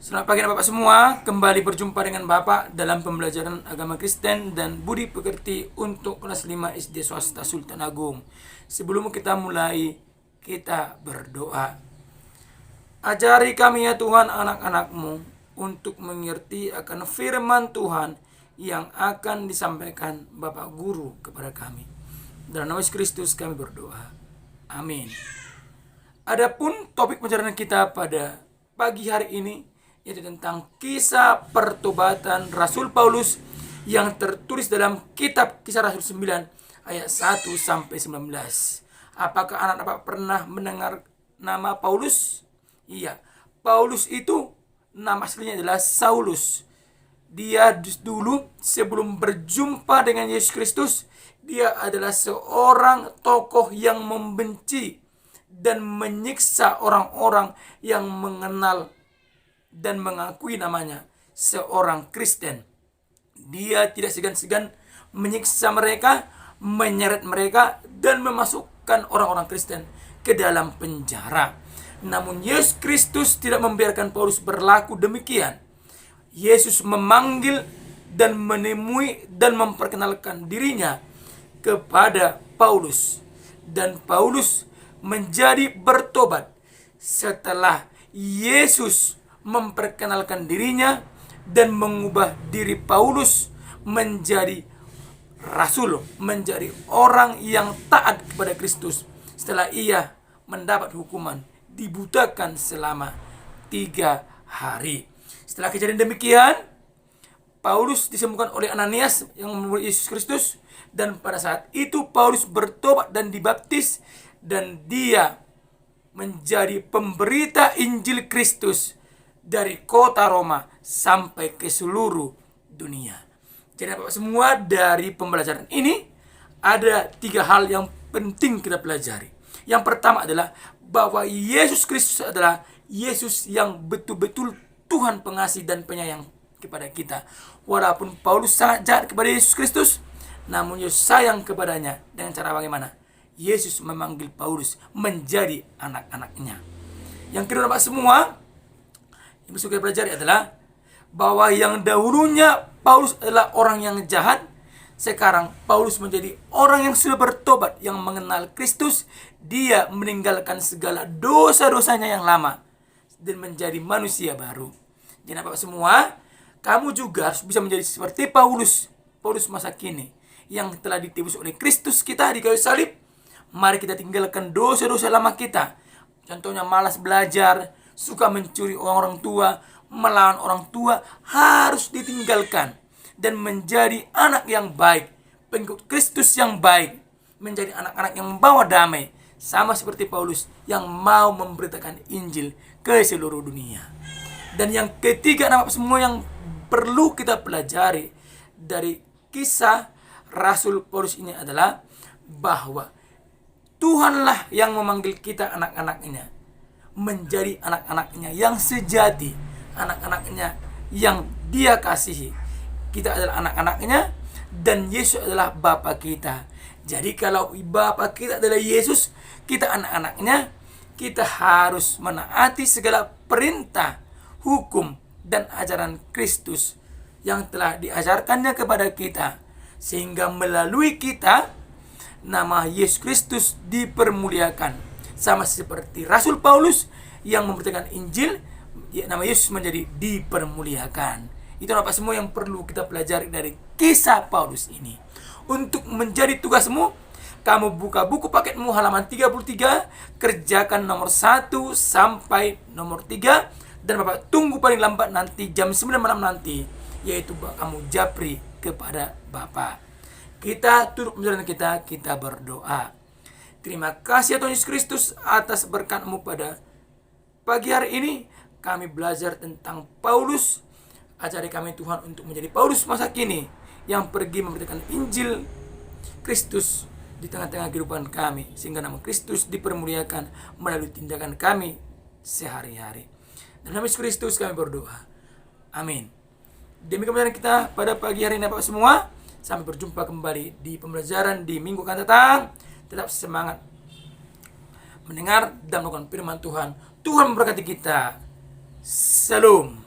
Selamat pagi Bapak semua, kembali berjumpa dengan Bapak dalam pembelajaran agama Kristen dan budi pekerti untuk kelas 5 SD Swasta Sultan Agung. Sebelum kita mulai, kita berdoa. Ajari kami ya Tuhan anak-anak-Mu untuk mengerti akan firman Tuhan yang akan disampaikan Bapak Guru kepada kami. Dalam nama Yesus Kristus kami berdoa. Amin. Adapun topik pembelajaran kita pada pagi hari ini yaitu tentang kisah pertobatan Rasul Paulus yang tertulis dalam kitab Kisah Rasul 9 ayat 1 sampai 19. Apakah anak-anak pernah mendengar nama Paulus? Iya, Paulus itu nama aslinya adalah Saulus. Dia dulu sebelum berjumpa dengan Yesus Kristus, dia adalah seorang tokoh yang membenci dan menyiksa orang-orang yang mengenal dan mengakui namanya seorang Kristen. Dia tidak segan-segan menyiksa mereka, menyeret mereka, dan memasukkan orang-orang Kristen ke dalam penjara. Namun Yesus Kristus tidak membiarkan Paulus berlaku demikian. Yesus memanggil dan menemui dan memperkenalkan dirinya kepada Paulus. Dan Paulus menjadi bertobat setelah Yesus memperkenalkan dirinya dan mengubah diri Paulus menjadi rasul, menjadi orang yang taat kepada Kristus. Setelah ia mendapat hukuman, dibutakan selama 3 hari. Setelah kejadian demikian, Paulus disembuhkan oleh Ananias yang membunuh Yesus Kristus, dan pada saat itu Paulus bertobat dan dibaptis, dan dia menjadi pemberita Injil Kristus dari kota Roma sampai ke seluruh dunia. Jadi Bapak semua, dari pembelajaran ini ada 3 hal yang penting kita pelajari. Yang pertama adalah bahwa Yesus Kristus adalah Yesus yang betul-betul Tuhan pengasih dan penyayang kepada kita. Walaupun Paulus sangat jahat kepada Yesus Kristus, namun Yesus sayang kepadanya. Dengan cara bagaimana? Yesus memanggil Paulus menjadi anak-anaknya. Yang kedua Bapak semua, yang bisa kita pelajari adalah bahwa yang dahulunya Paulus adalah orang yang jahat, sekarang Paulus menjadi orang yang sudah bertobat, yang mengenal Kristus. Dia meninggalkan segala dosa-dosanya yang lama dan menjadi manusia baru. Jadi Bapak semua, kamu juga harus bisa menjadi seperti Paulus masa kini yang telah ditebus oleh Kristus kita di kayu salib. Mari kita tinggalkan dosa-dosa lama kita. Contohnya malas belajar, suka mencuri uang orang tua, melawan orang tua, harus ditinggalkan dan menjadi anak yang baik, pengikut Kristus yang baik, menjadi anak-anak yang membawa damai, sama seperti Paulus yang mau memberitakan Injil ke seluruh dunia. Dan yang ketiga Bapak semua yang perlu kita pelajari dari kisah Rasul Paulus ini adalah bahwa Tuhanlah yang memanggil kita anak-anaknya menjadi anak-anaknya yang sejati, anak-anaknya yang dia kasihi. Kita adalah anak-anaknya dan Yesus adalah Bapa kita. Jadi kalau Bapa kita adalah Yesus, kita anak-anaknya, kita harus menaati segala perintah, hukum, dan ajaran Kristus yang telah diajarkannya kepada kita, sehingga melalui kita nama Yesus Kristus dipermuliakan. Sama seperti Rasul Paulus yang memberitakan Injil, nama Yesus menjadi dipermuliakan. Itu Bapak semua yang perlu kita pelajari dari kisah Paulus ini. Untuk menjadi tugasmu, kamu buka buku paketmu halaman 33, kerjakan nomor 1 sampai nomor 3, dan Bapak tunggu paling lambat nanti jam 9 malam nanti, yaitu kamu japri kepada Bapak. Kita tutup pembelajaran kita berdoa. Terima kasih ya Tuhan Yesus Kristus atas berkat-Mu pada pagi hari ini. Kami belajar tentang Paulus. Ajari kami Tuhan untuk menjadi Paulus masa kini yang pergi memberitakan Injil Kristus di tengah-tengah kehidupan kami, sehingga nama Kristus dipermuliakan melalui tindakan kami sehari-hari. Dalam nama Yesus Kristus kami berdoa. Amin. Demikian pembelajaran kita pada pagi hari ini Bapak semua. Sampai berjumpa kembali di pembelajaran di minggu akan datang. Tetap semangat mendengar dan melakukan firman Tuhan. Tuhan memberkati kita. Salam.